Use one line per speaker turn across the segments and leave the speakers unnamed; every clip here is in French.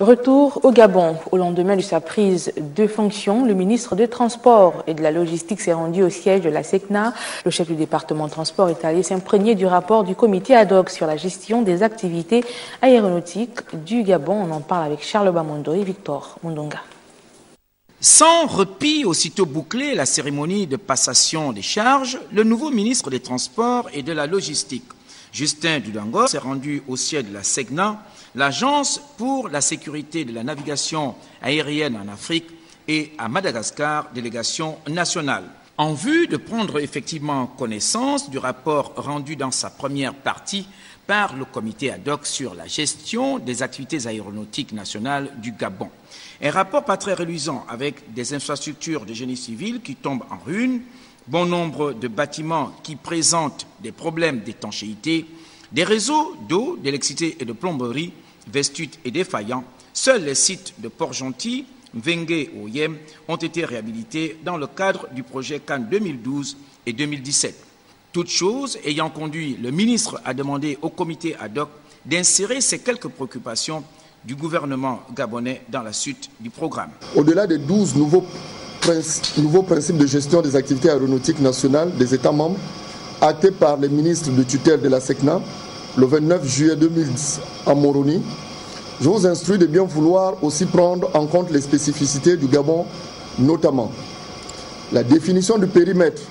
Retour au Gabon. Au lendemain de sa prise de fonction, le ministre des Transports et de la Logistique s'est rendu au siège de la SECNA. Le chef du département transport est allé s'imprégner du rapport du comité ad hoc sur la gestion des activités aéronautiques du Gabon. On en parle avec Charles Bamondo et Victor Mundonga.
Sans répit, aussitôt bouclée la cérémonie de passation des charges, le nouveau ministre des Transports et de la Logistique, Justin Dudango, s'est rendu au siège de la SECNA, l'Agence pour la sécurité de la navigation aérienne en Afrique et à Madagascar, délégation nationale, en vue de prendre effectivement connaissance du rapport rendu dans sa première partie par le comité ad hoc sur la gestion des activités aéronautiques nationales du Gabon. Un rapport pas très reluisant avec des infrastructures de génie civil qui tombent en ruine, bon nombre de bâtiments qui présentent des problèmes d'étanchéité, des réseaux d'eau, d'électricité et de plomberie vestues et défaillants. Seuls les sites de Port-Gentil, Mvengue et Oyem ont été réhabilités dans le cadre du projet Cannes 2012 et 2017. Toutes choses ayant conduit le ministre à demander au comité ad hoc d'insérer ces quelques préoccupations du gouvernement gabonais dans la suite du programme.
Au-delà des 12 nouveaux principes de gestion des activités aéronautiques nationales des États membres, actés par les ministres de tutelle de la SECNA le 29 juillet 2010 à Moroni, je vous instruis de bien vouloir aussi prendre en compte les spécificités du Gabon, notamment la définition du périmètre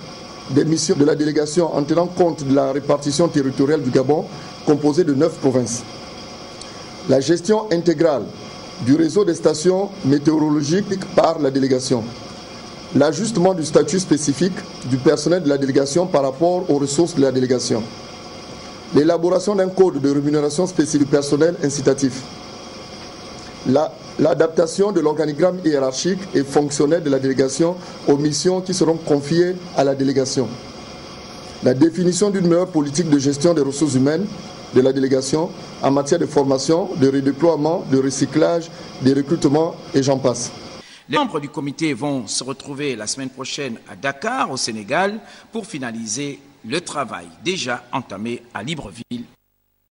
des missions de la délégation en tenant compte de la répartition territoriale du Gabon, composée de 9 provinces, la gestion intégrale du réseau des stations météorologiques par la délégation, l'ajustement du statut spécifique du personnel de la délégation par rapport aux ressources de la délégation, l'élaboration d'un code de rémunération spécifique du personnel incitatif, l'adaptation de l'organigramme hiérarchique et fonctionnel de la délégation aux missions qui seront confiées à la délégation, la définition d'une meilleure politique de gestion des ressources humaines de la délégation en matière de formation, de redéploiement, de recyclage, de recrutement et j'en passe.
Les membres du comité vont se retrouver la semaine prochaine à Dakar, au Sénégal, pour finaliser le travail déjà entamé à Libreville,